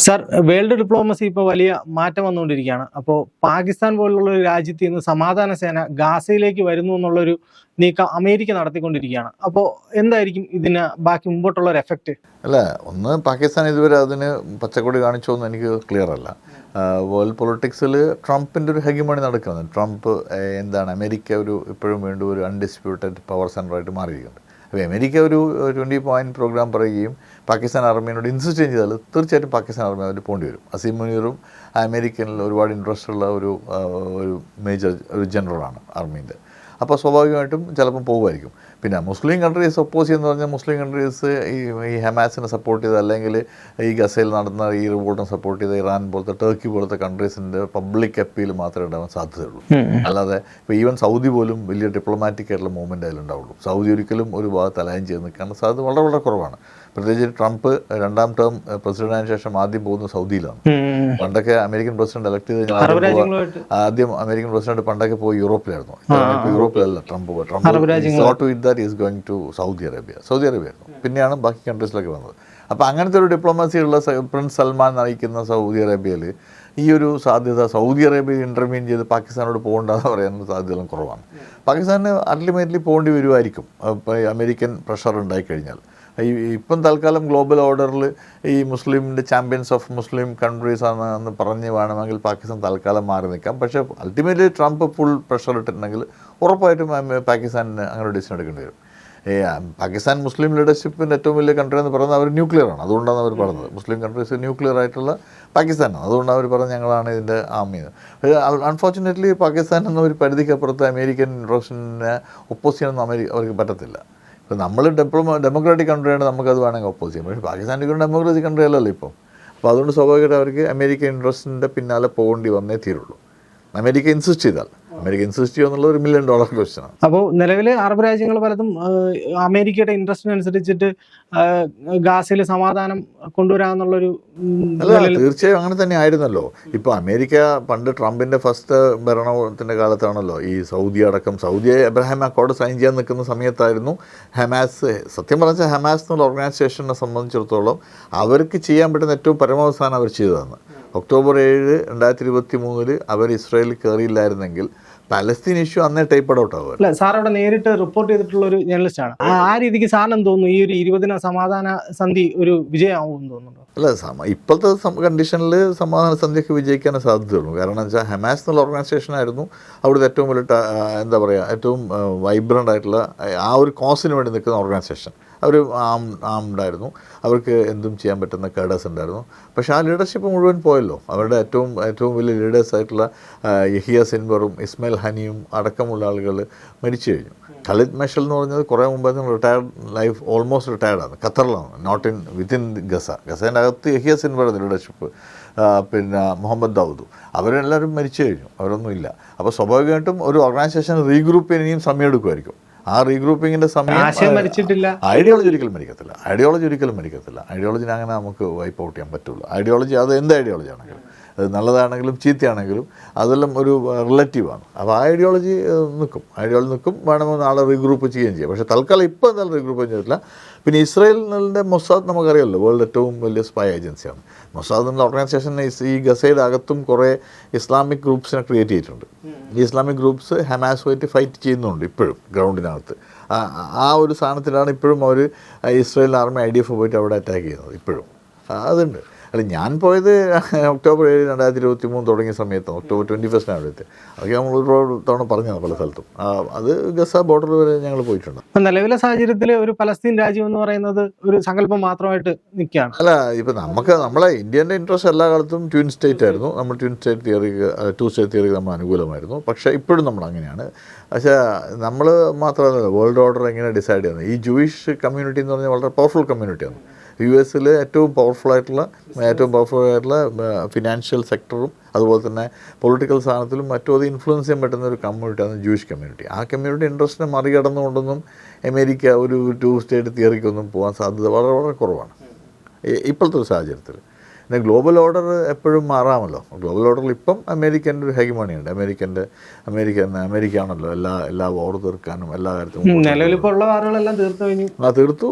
Sir, world diplomacy ഇപ്പോൾ വലിയ മാറ്റം വന്നുകൊണ്ടിരിക്കുകയാണ്. അപ്പോൾ പാകിസ്ഥാൻ പോലുള്ള ഒരു രാജ്യത്ത് നിന്ന് സമാധാന സേന ഗാസയിലേക്ക് വരുന്നു എന്നുള്ളൊരു നീക്കം അമേരിക്ക നടത്തിക്കൊണ്ടിരിക്കുകയാണ്. അപ്പോൾ എന്തായിരിക്കും ഇതിന് ബാക്കി മുമ്പോട്ടുള്ള ഒരു എഫക്റ്റ്? അല്ല, ഒന്ന് പാകിസ്ഥാൻ ഇതുവരെ അതിന് പച്ചക്കൊടി കാണിച്ചോന്ന് എനിക്ക് ക്ലിയർ അല്ല. വേൾഡ് പൊളിറ്റിക്സിൽ ട്രംപിൻ്റെ ഒരു ഹെഗിമണി നടക്കുന്നത്. ട്രംപ് എന്താണ് അമേരിക്ക ഇപ്പോഴും വീണ്ടും ഒരു അൺഡിസ്പ്യൂട്ടഡ് പവർ സെൻ്ററായിട്ട് മാറിയിരിക്കുന്നത്. അപ്പോൾ അമേരിക്ക ഒരു 20 പോയിൻറ്റ് പ്രോഗ്രാം പറയുകയും പാകിസ്ഥാൻ ആർമിയോട് ഇൻസിസ്റ്റ് ചെയ്താൽ തീർച്ചയായിട്ടും പാകിസ്ഥാൻ ആർമി അതിൽ പോകേണ്ടി വരും. അസീം മുനീറും അമേരിക്കനിൽ ഒരുപാട് ഇൻട്രസ്റ്റ് ഉള്ള ഒരു മേജർ ജനറലാണ് ആർമീൻ്റെ. അപ്പോൾ സ്വാഭാവികമായിട്ടും ചിലപ്പം പോകുമായിരിക്കും. പിന്നെ മുസ്ലിം കൺട്രീസ് ഒപ്പോസ് ചെയ്യുന്ന പറഞ്ഞാൽ മുസ്ലിം കൺട്രീസ് ഈ ഹമാസിനെ സപ്പോർട്ട് ചെയ്ത്, അല്ലെങ്കിൽ ഈ ഗസയിൽ നടന്ന ഈ റിവോൾട്ടിനെ സപ്പോർട്ട് ചെയ്ത ഇറാൻ പോലത്തെ ടർക്കി പോലത്തെ കൺട്രീസിൻ്റെ പബ്ലിക് അപ്പീൽ മാത്രമേ ഉണ്ടാവാൻ സാധ്യതയുള്ളൂ. അല്ലാതെ ഇപ്പോൾ ഈവൻ സൗദി പോലും വലിയ ഡിപ്ലോമാറ്റിക് ആയിട്ടുള്ള മൂവ്മെൻ്റ് അതിലുണ്ടാവുള്ളൂ. സൗദി ഒരിക്കലും ഒരു ഭാഗത്ത് അലൈൻ ചെയ്ത് നിൽക്കാൻ സാധ്യത വളരെ വളരെ കുറവാണ്. പ്രത്യേകിച്ച് ട്രംപ് 2ാം ടേം പ്രസിഡന്റായതിനു ശേഷം ആദ്യം പോകുന്നത് സൗദിയിലാണ്. പണ്ടൊക്കെ അമേരിക്കൻ പ്രസിഡന്റ് എലക്ട് ചെയ്ത് ആദ്യം അമേരിക്കൻ പ്രസിഡന്റ് പണ്ടൊക്കെ പോയി യൂറോപ്പിലായിരുന്നു. ഇപ്പോൾ യൂറോപ്പിലല്ല Trump is going to Saudi Arabia ആയിരുന്നു. പിന്നെയാണ് ബാക്കി കൺട്രീസിലൊക്കെ വന്നത്. അപ്പോൾ അങ്ങനത്തെ ഒരു ഡിപ്ലോമസി ഉള്ള പ്രിൻസ് സൽമാൻ നയിക്കുന്ന സൗദി അറേബ്യയിൽ ഈ ഒരു സാധ്യത, സൗദി അറേബ്യ ഇൻ്റർവീൻ ചെയ്ത് പാകിസ്ഥാനോട് പോകണ്ടെന്ന് പറയാൻ സാധ്യതകളും കുറവാണ്. പാകിസ്ഥാന് അൾട്ടിമേറ്റ്ലി പോകേണ്ടി വരുമായിരിക്കും ഇപ്പോൾ അമേരിക്കൻ പ്രഷർ ഉണ്ടായിക്കഴിഞ്ഞാൽ. ഇപ്പം തൽക്കാലം ഗ്ലോബൽ ഓർഡറിൽ ഈ മുസ്ലിമിൻ്റെ ചാമ്പ്യൻസ് ഓഫ് മുസ്ലിം കൺട്രീസ് എന്ന് പറഞ്ഞ് വേണമെങ്കിൽ പാകിസ്ഥാൻ തൽക്കാലം മാറി നിൽക്കാം. പക്ഷേ അൾട്ടിമേറ്റ്ലി ട്രംപ് ഫുൾ പ്രഷർ ഇട്ടിട്ടുണ്ടെങ്കിൽ ഉറപ്പായിട്ടും പാകിസ്ഥാനിന് അങ്ങനെ ഒരു ഡിസിഷൻ എടുക്കേണ്ടി വരും. പാകിസ്ഥാൻ മുസ്ലിം ലീഡർഷിപ്പിൻ്റെ ഏറ്റവും വലിയ കൺട്രി എന്ന് പറയുന്നത് അവർ ന്യൂക്ലിയറാണ്. അതുകൊണ്ടാണ് അവർ പറഞ്ഞത് മുസ്ലിം കൺട്രീസ് ന്യൂക്ലിയർ ആയിട്ടുള്ള പാകിസ്ഥാനാണ്. അതുകൊണ്ടാണ് അവർ പറഞ്ഞത് ഞങ്ങളാണ് ഇതിൻ്റെ ആർമി. അൺഫോർച്ചുനേറ്റ്ലി പാകിസ്ഥാൻ എന്ന ഒരു പരിധിക്കപ്പുറത്ത് അമേരിക്കൻ ഇൻട്രസ്റ്റിനെ ഒപ്പോസ് ചെയ്യാനൊന്നും അവർക്ക് പറ്റത്തില്ല. ഇപ്പോൾ നമ്മൾ ഡെമോക്രാറ്റിക് കൺട്രിയാണ്, നമുക്കത് വേണമെങ്കിൽ ഒപ്പോസ് ചെയ്യാം. പക്ഷേ പാകിസ്ഥാൻ ഡെമോക്രാറ്റിക് കൺട്രി അല്ലല്ലോ ഇപ്പോൾ. അപ്പോൾ അതുകൊണ്ട് സ്വാഭാവികമായിട്ട് അവർക്ക് അമേരിക്കൻ ഇൻട്രസ്റ്റിൻ്റെ പിന്നാലെ പോകേണ്ടി വന്നേ തീരുള്ളൂ. അമേരിക്ക ഇൻസിസ്റ്റ് ചെയ്താൽ. അമേരിക്ക ഇൻസിസ്റ്റ് ചെയ്യുക എന്നുള്ളത് $1 മില്യൺ ക്വസ്റ്റ്യനാണ്. അപ്പോൾ നിലവിൽ അറബ് രാജ്യങ്ങൾ പലതും അമേരിക്കയുടെ ഇൻട്രസ്റ്റിനനുസരിച്ചിട്ട് ഗാസയിൽ സമാധാനം കൊണ്ടുവരാമെന്നുള്ളൊരു തീർച്ചയായും അങ്ങനെ തന്നെ ആയിരുന്നല്ലോ. ഇപ്പോൾ അമേരിക്ക പണ്ട് ട്രംപിൻ്റെ ഫസ്റ്റ് ഭരണത്തിൻ്റെ കാലത്താണല്ലോ ഈ സൗദി എബ്രഹാം അക്കോർഡ് സൈൻ ചെയ്യാൻ നിൽക്കുന്ന സമയത്തായിരുന്നു ഹമാസ്. സത്യം പറഞ്ഞാൽ ഹമാസ് എന്നുള്ള ഓർഗനൈസേഷനെ സംബന്ധിച്ചിടത്തോളം അവർക്ക് ചെയ്യാൻ പറ്റുന്ന ഏറ്റവും പരമാവസാനം അവർ ചെയ്തതാണ്. ഒക്ടോബർ 7, 2023 അവർ ഇസ്രായേലിൽ കയറിയില്ലായിരുന്നെങ്കിൽ പലസ്തീൻ ഇഷ്യൂ അന്നേ ടൈപ്പ് ഔട്ട് ആവുക. അല്ല, സാർ അവിടെ നേരിട്ട് റിപ്പോർട്ട് ചെയ്തിട്ടുള്ള ഒരു ജേർണലിസ്റ്റാണ്. ആ രീതിക്ക് സാറിന് തോന്നുന്നു ഈ ഒരു 20 സമാധാന സന്ധി ഒരു വിജയമാവുമെന്ന് തോന്നുന്നുണ്ടോ? അല്ല, ഇപ്പോഴത്തെ കണ്ടീഷനിൽ സമാധാന സന്ധിയൊക്കെ വിജയിക്കാൻ സാധ്യതയുള്ളൂ. കാരണം എന്ന് വെച്ചാൽ ഹമാസ് എന്നുള്ള ഓർഗനൈസേഷനായിരുന്നു അവിടുത്തെ ഏറ്റവും വലിയ ഏറ്റവും വൈബ്രൻ്റ് ആയിട്ടുള്ള ആ ഒരു കോസിന് വേണ്ടി നിൽക്കുന്ന ഓർഗനൈസേഷൻ. അവർ ആംഡായിരുന്നു, അവർക്ക് എന്തും ചെയ്യാൻ പറ്റുന്ന കേഡേഴ്സ് ഉണ്ടായിരുന്നു. പക്ഷേ ആ ലീഡർഷിപ്പ് മുഴുവൻ പോയല്ലോ. അവരുടെ ഏറ്റവും വലിയ ലീഡേഴ്സായിട്ടുള്ള യഹിയ സിൻവറും ഇസ്മായിൽ ഹനിയും അടക്കമുള്ള ആളുകൾ മരിച്ചു കഴിഞ്ഞു. ഖലിദ് മെഷൽ എന്ന് പറഞ്ഞത് കുറേ മുമ്പേ റിട്ടയർഡ് ഓൾമോസ്റ്റ് റിട്ടയർഡാണ്, ഖത്തറിലാണ്, വിത്തിൻ ഗസേൻ്റെ അകത്ത് യഹിയ സിൻവർ ലീഡർഷിപ്പ്, പിന്നെ മുഹമ്മദ് ദാവൂദ്, അവരെല്ലാവരും മരിച്ചു കഴിഞ്ഞു, അവരൊന്നുമില്ല. അപ്പോൾ സ്വാഭാവികമായിട്ടും ഒരു ഓർഗനൈസേഷൻ റീഗ്രൂപ്പ് ചെയ്യാൻ ഇനിയും സമയം എടുക്കുമായിരിക്കും. ആ റീഗ്രൂപ്പിങ്ങിൻ്റെ സമയം ഐഡിയോളജി ഒരിക്കലും മരിക്കത്തില്ല. ഐഡിയോളജിനെ അങ്ങനെ നമുക്ക് വൈപ്പ് ഔട്ട് ചെയ്യാൻ പറ്റുള്ളൂ. ഐഡിയോളജി അത് എന്ത് ഐഡിയോളജി ആണെങ്കിലും, അത് നല്ലതാണെങ്കിലും ചീത്തയാണെങ്കിലും അതെല്ലാം ഒരു റിലേറ്റീവാണ്. അപ്പോൾ ആ ഐഡിയോളജി നിൽക്കും വേണമെങ്കിൽ നാളെ റീഗ്രൂപ്പ് ചെയ്യുകയും ചെയ്യാം. പക്ഷേ തൽക്കാലം ഇപ്പോൾ എന്തായാലും റീഗ്രൂപ്പ് ചെയ്തിട്ടില്ല. പിന്നെ ഇസ്രായേലിൻ്റെ മൊസാദ് നമുക്കറിയാമല്ലോ, വേൾഡ് ഏറ്റവും വലിയ സ്പൈ ഏജൻസിയാണ്. മൊസാദ് എന്ന ഓർഗനൈസേഷൻ ഈ ഗസയുടെ അകത്തും കുറേ ഇസ്ലാമിക് ഗ്രൂപ്പ്സിനെ ക്രിയേറ്റ് ചെയ്തിട്ടുണ്ട്. ഈ ഇസ്ലാമിക് ഗ്രൂപ്പ്സ് ഹമാസുമായിട്ട് ഫൈറ്റ് ചെയ്യുന്നുണ്ട് ഇപ്പോഴും ഗ്രൗണ്ടിനകത്ത്. ആ ഒരു സാധനത്തിലാണ് ഇപ്പോഴും അവർ ഇസ്രായേൽ ആർമി IDF പോയിട്ട് അവിടെ അറ്റാക്ക് ചെയ്യുന്നത് ഇപ്പോഴും. അതുണ്ട്. അല്ല, ഞാൻ പോയത് ഒക്ടോബർ 7, 2023 തുടങ്ങിയ സമയത്താണ്. ഒക്ടോബർ 21 അവിടുത്തെ. അതൊക്കെ നമ്മൾ ഒരുപാട് തവണ പറഞ്ഞതാണ് പല സ്ഥലത്തും. അത് ഗസ ബോർഡർ വരെ ഞങ്ങൾ പോയിട്ടുണ്ട്. നിലവിലെ സാഹചര്യത്തിൽ ഒരു പലസ്തീൻ രാജ്യം എന്ന് പറയുന്നത് ഒരു സങ്കല്പം മാത്രമായിട്ട് നിൽക്കുകയാണ്. അല്ല, ഇപ്പം നമ്മളെ ഇന്ത്യൻ്റെ ഇൻട്രസ്റ്റ് എല്ലാ കാലത്തും ട്വിൻ സ്റ്റേറ്റ് ആയിരുന്നു. നമ്മൾ ടു സ്റ്റേറ്റ് തിയറിക്ക് നമ്മൾ അനുകൂലമായിരുന്നു. പക്ഷേ ഇപ്പോഴും നമ്മൾ അങ്ങനെയാണ്. പക്ഷേ നമ്മൾ മാത്രമല്ല, വേൾഡ് ഓർഡർ എങ്ങനെ ഡിസൈഡ് ചെയ്യുന്നത്. ഈ ജൂയിഷ് കമ്മ്യൂണിറ്റി എന്ന് പറഞ്ഞാൽ വളരെ പവർഫുൾ കമ്മ്യൂണിറ്റിയാണ്. US ഏറ്റവും പവർഫുൾ ആയിട്ടുള്ള ഫിനാൻഷ്യൽ സെക്ടറും അതുപോലെ തന്നെ പൊളിറ്റിക്കൽ സാധനത്തിലും മറ്റും അത് ഇൻഫ്ലുവൻസ് ചെയ്യാൻ പറ്റുന്ന ഒരു കമ്മ്യൂണിറ്റിയാണ് ജൂയിഷ് കമ്മ്യൂണിറ്റി. ആ കമ്മ്യൂണിറ്റി ഇൻട്രസ്റ്റിനെ മറികടന്നുകൊണ്ടൊന്നും അമേരിക്ക ഒരു 2 സ്റ്റേറ്റ് തിയറിക്കൊന്നും പോകാൻ സാധ്യത വളരെ വളരെ കുറവാണ് ഇപ്പോഴത്തെ ഒരു സാഹചര്യത്തിൽ. പിന്നെ ഗ്ലോബൽ ഓർഡർ എപ്പോഴും മാറാമല്ലോ. ഗ്ലോബൽ ഓർഡറിൽ ഇപ്പം അമേരിക്കൻ്റെ ഒരു ഹെഗമണിയുണ്ട്. അമേരിക്ക ആണല്ലോ എല്ലാ വാർ തീർക്കാനും എല്ലാ കാര്യത്തിലും. നിലവിലിപ്പോൾ ഉള്ള വാറുകളെല്ലാം തീർത്തു കഴിഞ്ഞു. തീർത്തു.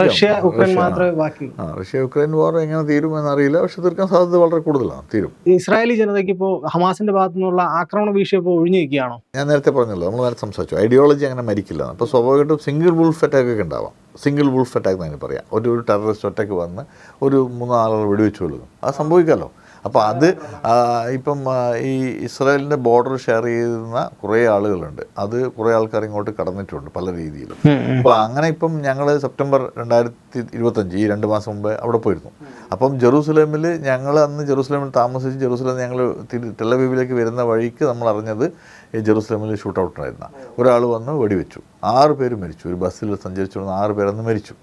റഷ്യ യുക്രൈൻ മാത്രമേ ബാക്കി. റഷ്യ യുക്രൈൻ വാർ എങ്ങനെ തീരുമെന്ന് അറിയില്ല, പക്ഷെ തീർക്കാൻ സാധ്യത വളരെ കൂടുതലാണ്. തീരും. ഇസ്രായേലി ജനതയ്ക്ക് ഇപ്പോൾ ഹമാസിന്റെ ഭാഗത്തു നിന്നുള്ള ആക്രമണ ഭീഷണി ഇപ്പോൾ ഒഴിഞ്ഞു നിൽക്കുകയാണോ? ഞാൻ നേരത്തെ പറഞ്ഞല്ലോ, നമ്മൾ നേരത്തെ സംസാരിച്ചു, ഐഡിയോളജി അങ്ങനെ മരിക്കില്ല. അപ്പോൾ സ്വാഭാവികമായിട്ടും സിംഗിൾ വുൾഫ് അറ്റാക്ക് ഒക്കെ ഉണ്ടാവാം. സിംഗിൾ വുൾഫ് അറ്റാക്ക് എന്ന് പറയാം. ഒരു ടെററിസ്റ്റ് അറ്റാക്ക് വന്ന് ഒരു 3 ആളുകൾ വെടിവെച്ച് കൊള്ളുന്നു, അത് സംഭവിക്കാമല്ലോ. അപ്പോൾ അത് ഇപ്പം ഈ ഇസ്രായേലിൻ്റെ ബോർഡർ ഷെയർ ചെയ്യുന്ന കുറേ ആളുകളുണ്ട്. അത് കുറേ ആൾക്കാർ ഇങ്ങോട്ട് കടന്നിട്ടുണ്ട് പല രീതിയിലും. അപ്പോൾ അങ്ങനെ ഇപ്പം ഞങ്ങൾ സെപ്റ്റംബർ 2025 ഈ 2 മാസം മുമ്പ് അവിടെ പോയിരുന്നു. അപ്പം ജെറൂസലേമിൽ ഞങ്ങൾ അന്ന് ജെറൂസലേമിൽ താമസിച്ച് ജെറൂസലേം ഞങ്ങൾ ടെലവീവിലേക്ക് വരുന്ന വഴിക്ക് നമ്മൾ അറിഞ്ഞത് ഈ ജെറൂസലേമിൽ ഷൂട്ട് ഔട്ട് ഉണ്ടായിരുന്ന ഒരാൾ വന്ന് വെടിവെച്ചു. 6 പേര് മരിച്ചു. ഒരു ബസ്സിൽ സഞ്ചരിച്ചുകൊണ്ട് 6 പേരന്ന് മരിച്ചു.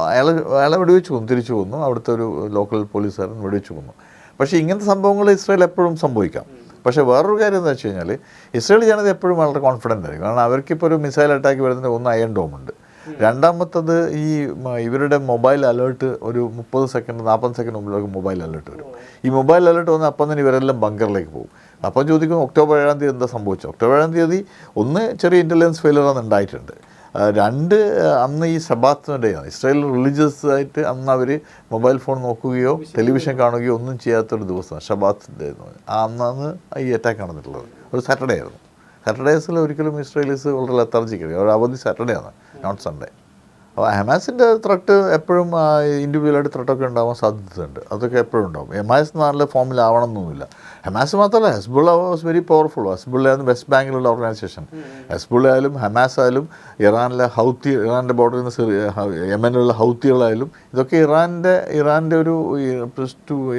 അയാളെ വെടിവെച്ച് കൊന്നു, തിരിച്ചു കൊന്നു. അവിടുത്തെ ഒരു ലോക്കൽ പോലീസുകാരൻ വെടിവെച്ച് കൊന്നു. പക്ഷേ ഇങ്ങനത്തെ സംഭവങ്ങൾ ഇസ്രായേൽ എപ്പോഴും സംഭവിക്കാം. പക്ഷേ വേറൊരു കാര്യം എന്താ വെച്ച് കഴിഞ്ഞാൽ ഇസ്രായേൽ ജനത എപ്പോഴും വളരെ കോൺഫിഡൻ്റ് ആയിരിക്കും. കാരണം അവർക്കിപ്പോൾ ഒരു മിസൈൽ അറ്റാക്ക് വരുന്നതിന് ഒന്ന് അയൺ ഡോം ഉണ്ട്. രണ്ടാമത്തത് ഇവരുടെ മൊബൈൽ അലേർട്ട് ഒരു 30 സെക്കൻഡ് 40 സെക്കൻഡ് മുമ്പിലേക്ക് മൊബൈൽ അലേർട്ട് വരും. ഈ മൊബൈൽ അലേർട്ട് വന്ന് അപ്പം തന്നെ ഇവരെല്ലാം ബങ്കറിലേക്ക് പോകും. അപ്പം ചോദിക്കും ഒക്ടോബർ 7-ാം തീയതി എന്താ സംഭവിച്ചത്? ഒക്ടോബർ 7-ാം തീയതി ഒന്ന് ചെറിയ ഇൻ്റലിജൻസ് ഫെയിലിയർ അന്ന് ഉണ്ടായിട്ടുണ്ട്. 2 അന്ന് ഈ സബാത്ത് ഡേ ആണ്. ഇസ്രായേൽ റിലീജിയസ് ആയിട്ട് അന്ന് അവർ മൊബൈൽ ഫോൺ നോക്കുകയോ ടെലിവിഷൻ കാണുകയോ ഒന്നും ചെയ്യാത്തൊരു ദിവസമാണ് ഷബാത്ത് ഡേ എന്ന് പറഞ്ഞാൽ. അന്ന് ഈ അറ്റാക്ക് നടന്നിട്ടുള്ളത് ഒരു സാറ്റർഡേ ആയിരുന്നു. സാറ്റർഡേസിൽ ഒരിക്കലും ഇസ്രായേലീസ് വളരെ ലത്താർജിക്കൽ, ഒരു അവധി സാറ്റർഡേ ആണ്, നോട്ട് സൺഡേ. അപ്പോൾ ഹമാസിൻ്റെ ത്രട്ട് എപ്പോഴും ഇൻഡിവിജ്വലായിട്ട് ത്രട്ടൊക്കെ ഉണ്ടാവാൻ സാധ്യതയുണ്ട്. അതൊക്കെ എപ്പോഴും ഉണ്ടാവും. ഹമാസ് നല്ല ഫോമിലാവണം എന്നൊന്നുമില്ല. ഹമാസ് മാത്രമല്ല, Hezbollah was very powerful. Hezbollah ആയിരുന്നു വെസ്റ്റ് ബാങ്കിലുള്ള ഓർഗനൈസേഷൻ. ഹെസ്ബുള്ള ആയാലും ഹമാസ് ആയാലും ഇറാനിലെ ഹൗത്തി, ഇറാൻ്റെ ബോർഡറിൽ നിന്ന് യമനിലുള്ള ഹൗത്തികളായാലും ഇതൊക്കെ ഇറാൻ്റെ ഒരു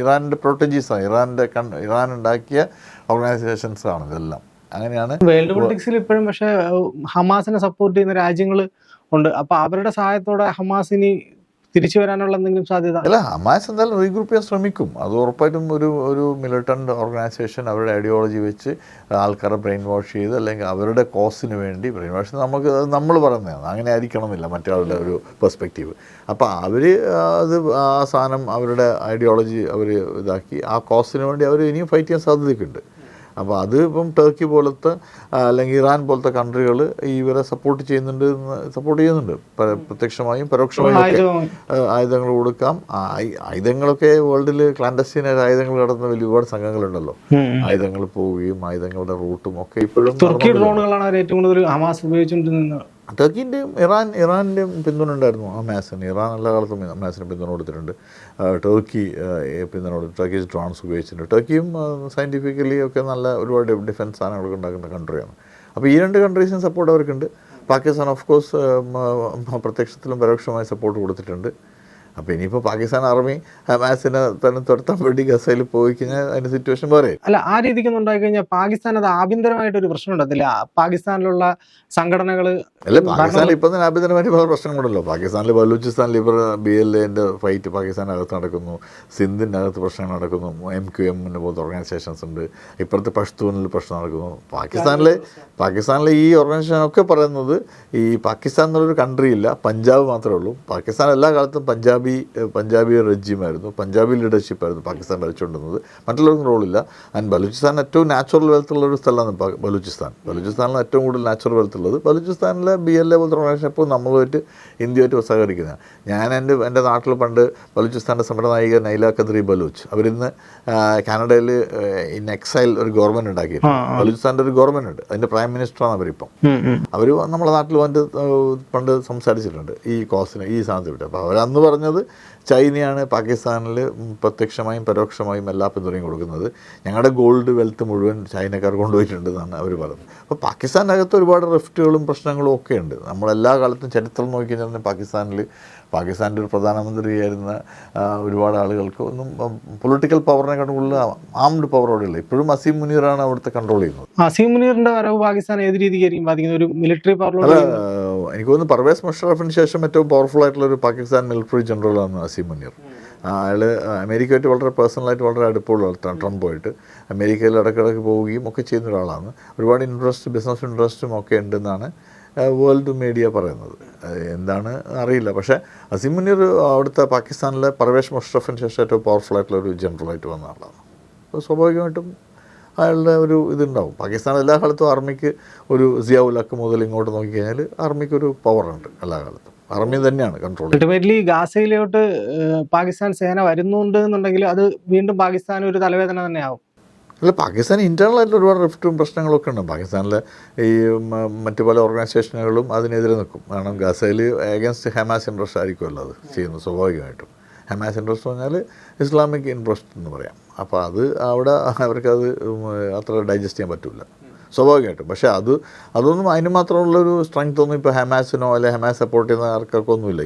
ഇറാൻ്റെ പ്രൊട്ടജീസാണ്. ഇറാൻ ഉണ്ടാക്കിയ ഓർഗനൈസേഷൻസ് ആണ് ഇതെല്ലാം. അങ്ങനെയാണ് വേൾഡ് പൊളിറ്റിക്സിൽ ഇപ്പോഴും. പക്ഷേ ഹമാസിനെ സപ്പോർട്ട് ചെയ്യുന്ന രാജ്യങ്ങൾ ഉണ്ട്. അപ്പോൾ അവരുടെ സഹായത്തോടെ ഹമാസിന് തിരിച്ചു വരാനുള്ള എന്തെങ്കിലും സാധ്യത? അല്ല, ഹമാസ് എന്തായാലും റീഗ്രൂപ്പ് ചെയ്യാൻ ശ്രമിക്കും. അത് ഉറപ്പായിട്ടും ഒരു മിലിറ്റൻ്റ് ഓർഗനൈസേഷൻ അവരുടെ ഐഡിയോളജി വെച്ച് ആൾക്കാരെ ബ്രെയിൻ വാഷ് ചെയ്ത്, അല്ലെങ്കിൽ അവരുടെ കോസിന് വേണ്ടി ബ്രെയിൻ വാഷ് നമ്മൾ പറയുന്നതാണ്. അങ്ങനെ ആയിരിക്കണമെന്നില്ല മറ്റൊരാളുടെ ഒരു പെർസ്പെക്റ്റീവ്. അപ്പോൾ അവർ അത് ആ സാധനം അവരുടെ ഐഡിയോളജി അവർ ഇതാക്കി ആ കോസിന് വേണ്ടി അവർ ഇനിയും ഫൈറ്റ് ചെയ്യാൻ സാധ്യതയൊക്കെയുണ്ട്. അപ്പോൾ അത് ഇപ്പം ടർക്കി പോലത്തെ അല്ലെങ്കിൽ ഇറാൻ പോലത്തെ കൺട്രികൾ ഇവരെ സപ്പോർട്ട് ചെയ്യുന്നുണ്ട് പ്രത്യക്ഷമായും പരോക്ഷമായും ഒക്കെ. ആയുധങ്ങൾ കൊടുക്കാം. ആയുധങ്ങളൊക്കെ വേൾഡിൽ ക്ലാൻഡസ്റ്റീനായിട്ട് ആയുധങ്ങൾ കടന്ന ഒരുപാട് സംഘങ്ങളുണ്ടല്ലോ. ആയുധങ്ങൾ പോവുകയും ആയുധങ്ങളുടെ റൂട്ടും ഒക്കെ ഇപ്പോഴും തുർക്കി ഡ്രോണുകളാണ് ഏറ്റവും കൂടുതൽ ഹമാസ് ഉപയോഗിച്ചുകൊണ്ടിരുന്നത്. ടർക്കിൻ്റെയും ഇറാൻ്റെയും പിന്തുണ ഉണ്ടായിരുന്നു ഹമാസിന്. ഇറാൻ എല്ലാ കാലത്തും ഹമാസിന് പിന്തുണ കൊടുത്തിട്ടുണ്ട്. ടർക്കി ടർക്കിഷ് ഡ്രോൺസ് ഉപയോഗിച്ചിട്ടുണ്ട്. ടർക്കിയും സയൻറ്റിഫിക്കലി ഒക്കെ നല്ല ഒരുപാട് ഡിഫൻസ് സാധനങ്ങളൊക്കെ ഉണ്ടാക്കുന്ന കൺട്രിയാണ്. അപ്പോൾ ഈ 2 കൺട്രീസിനും സപ്പോർട്ട് അവർക്കുണ്ട്. പാകിസ്ഥാൻ ഓഫ് കോഴ്സ് പ്രത്യക്ഷത്തിലും പരോക്ഷമായി സപ്പോർട്ട് കൊടുത്തിട്ടുണ്ട്. അപ്പോൾ ഇനിയിപ്പോൾ പാകിസ്ഥാൻ ആർമി ഹമാസിനെ തന്നെ തുരത്താൻ വേണ്ടി ഗസയിൽ പോയി കഴിഞ്ഞാൽ അതിൻ്റെ സിറ്റുവേഷൻ വേറെ. അല്ല, ആ രീതിക്കൊന്നും ഉണ്ടായി കഴിഞ്ഞാൽ പാകിസ്ഥാൻ അത് ആഭ്യന്തരമായിട്ടൊരു പ്രശ്നം ഉണ്ടത്തില്ല? പാകിസ്ഥാനിലുള്ള സംഘടനകൾ അല്ല, പാകിസ്ഥാനിൽ ഇപ്പം തന്നെ ആഭ്യന്തരമായിട്ട് പല പ്രശ്നങ്ങളുണ്ടല്ലോ. പാകിസ്ഥാനിൽ ബലൂചിസ്ഥാനിൽ BLAൻ്റെ ഫൈറ്റ് പാകിസ്ഥാനകത്ത് നടക്കുന്നു. സിന്ധിൻ്റെ അകത്ത് പ്രശ്നങ്ങൾ നടക്കുന്നു. MQM പോലത്തെ ഓർഗനൈസേഷൻസ് ഉണ്ട്. ഇപ്പുറത്തെ പഷ്തൂനിൽ പ്രശ്നം നടക്കുന്നു. പാകിസ്ഥാനിലെ ഈ ഓർഗനൈസേഷനൊക്കെ പറയുന്നത് ഈ പാകിസ്ഥാൻ എന്നുള്ളൊരു കൺട്രി ഇല്ല, പഞ്ചാബ് മാത്രമേ ഉള്ളൂ. പാകിസ്ഥാൻ എല്ലാ കാലത്തും പഞ്ചാബി റെജിമായിരുന്നു, പഞ്ചാബി ലീഡർഷിപ്പായിരുന്നു പാകിസ്ഥാൻ ഭരിച്ചുകൊണ്ടിരുന്നത്. മറ്റുള്ളവർക്കും റോളില്ല. ആൻഡ് ബലൂചിസ്ഥാൻ ഏറ്റവും നാച്ചുറൽ വെൽത്ത് ഉള്ളൊരു സ്ഥലമാണ് ബലൂചിസ്ഥാനിൽ ഏറ്റവും കൂടുതൽ നാച്ചുറൽ വെൽത്ത് ഉള്ളത്. ബലൂചിസ്ഥാനിലെ BLA പോലത്തെ ഓർഗനൈസേഷൻ ഇപ്പോൾ നമ്മളുമായിട്ട് ഇന്ത്യയായിട്ട് സഹകരിക്കുന്നതാണ്. ഞാൻ എൻ്റെ നാട്ടിൽ പണ്ട് ബലൂചിസ്ഥാൻ്റെ സമര നായിക നൈല ഖദ്രി ബലൂച്ച് അവരിന്ന് കാനഡയിൽ ഇൻ എക്സൈൽ ഒരു ഗവൺമെൻറ് ഉണ്ടാക്കിയിട്ടുണ്ട്. ബലൂചിസ്ഥാൻ്റെ ഒരു ഗവൺമെൻറ് ഉണ്ട്. അതിൻ്റെ പ്രൈം മിനിസ്റ്ററാണ് അവരിപ്പം. അവർ നമ്മളെ നാട്ടിൽ വന്നിട്ട് പണ്ട് സംസാരിച്ചിട്ടുണ്ട് ഈ കോസിന് ഈ സാധനത്തിൽ വിട്ട്. അപ്പോൾ അവരന്ന് പറഞ്ഞത് ചൈനയാണ് പാകിസ്ഥാനിൽ പ്രത്യക്ഷമായും പരോക്ഷമായും എല്ലാ പിന്തുണയും കൊടുക്കുന്നത്. ഞങ്ങളുടെ ഗോൾഡ് വെൽത്ത് മുഴുവൻ ചൈനക്കാർ കൊണ്ടുപോയിട്ടുണ്ടെന്നാണ് അവർ പറയുന്നത്. അപ്പോൾ പാകിസ്ഥാനകത്ത് ഒരുപാട് റിഫ്റ്റുകളും പ്രശ്നങ്ങളും ഒക്കെ ഉണ്ട്. നമ്മളെല്ലാ കാലത്തും ചരിത്രം നോക്കിക്കഴിഞ്ഞാൽ പാകിസ്ഥാൻ്റെ ഒരു പ്രധാനമന്ത്രിയായിരുന്ന ഒരുപാട് ആളുകൾക്ക് ഒന്നും പൊളിറ്റിക്കൽ പവറിനെക്കാട്ടും കൂടുതൽ ആംഡ് പവർ അവിടെയുള്ള ഇപ്പോഴും അസീം മുനീറാണ് അവിടുത്തെ കൺട്രോൾ ചെയ്യുന്നത്. അസീം മുനീറിന്റെ വരവ് പാകിസ്ഥാൻ ഏത് രീതിക്കായിരിക്കും ബാധിക്കുന്നത്? ഒരു മിലിറ്ററി പവർ? എനിക്ക് തോന്നുന്നു പർവേസ് മുഷറഫിന് ശേഷം ഏറ്റവും പവർഫുൾ ആയിട്ടുള്ള ഒരു പാകിസ്ഥാൻ മിലിറ്ററി ജനറലാണ് അസീം മുനീർ. അയാൾ അമേരിക്കയായിട്ട് വളരെ പേഴ്സണലായിട്ട് വളരെ അടുപ്പമുള്ള ട്രംപുമായിട്ട് അമേരിക്കയിൽ ഇടയ്ക്കിടയ്ക്ക് പോവുകയും ഒക്കെ ചെയ്യുന്ന ഒരാളാണ്. ഒരുപാട് ബിസിനസ് ഇൻട്രസ്റ്റും ഒക്കെ ഉണ്ടെന്നാണ് വേൾഡ് മീഡിയ പറയുന്നത്. എന്താണ് അറിയില്ല. പക്ഷേ അസീം മുനീർ അവിടുത്തെ പാകിസ്ഥാനിലെ പർവേഷ് മുഷറഫിന് ശേഷം ഏറ്റവും പവർഫുൾ ആയിട്ടുള്ള ഒരു ജനറലായിട്ട് വന്ന ആളാണ്. അപ്പോൾ സ്വാഭാവികമായിട്ടും അയാളുടെ ഒരു ഇതുണ്ടാവും. പാകിസ്ഥാൻ എല്ലാ കാലത്തും ആർമിക്ക് ഒരു സിയാഉൽ ഹക്ക് മുതൽ ഇങ്ങോട്ട് നോക്കിക്കഴിഞ്ഞാൽ ആർമിക്ക് ഒരു പവറുണ്ട് എല്ലാ കാലത്തും. ആർമി തന്നെയാണ് കൺട്രോൾ. അൾട്ടിമേറ്റ്ലി ഗാസയിലോട്ട് പാകിസ്ഥാൻ സേന വരുന്നുണ്ട് എന്നുണ്ടെങ്കിൽ അത് വീണ്ടും പാകിസ്ഥാൻ ഒരു തലവേദന തന്നെ ആവും. അല്ല, പാകിസ്ഥാൻ ഇൻറ്റേർണലായിട്ട് ഒരുപാട് റിഫ്റ്റും പ്രശ്നങ്ങളൊക്കെ ഉണ്ട്. പാകിസ്ഥാനിലെ ഈ മറ്റു പല ഓർഗനൈസേഷനുകളും അതിനെതിരെ നിൽക്കും. കാരണം ഗാസയിൽ അഗൻസ്റ്റ് ഹമാസ് ഇൻട്രസ്റ്റ് ആയിരിക്കുമല്ലോ അത് ചെയ്യുന്നത് സ്വാഭാവികമായിട്ടും. ഹമാസ് ഇൻട്രസ്റ്റ് പറഞ്ഞാൽ ഇസ്ലാമിക് ഇൻട്രസ്റ്റ് എന്ന് പറയാം. അപ്പോൾ അത് അവിടെ അവർക്കത് അത്ര ഡൈജസ്റ്റ് ചെയ്യാൻ പറ്റില്ല സ്വാഭാവികമായിട്ടും. പക്ഷേ അതൊന്നും അതിന് മാത്രമുള്ളൊരു സ്ട്രെങ്ത് ഒന്നും ഇപ്പോൾ ഹമാസിനോ അല്ലെങ്കിൽ ഹമാസ് സപ്പോർട്ട് ചെയ്യുന്ന ആൾക്കാർക്കൊന്നുമില്ല.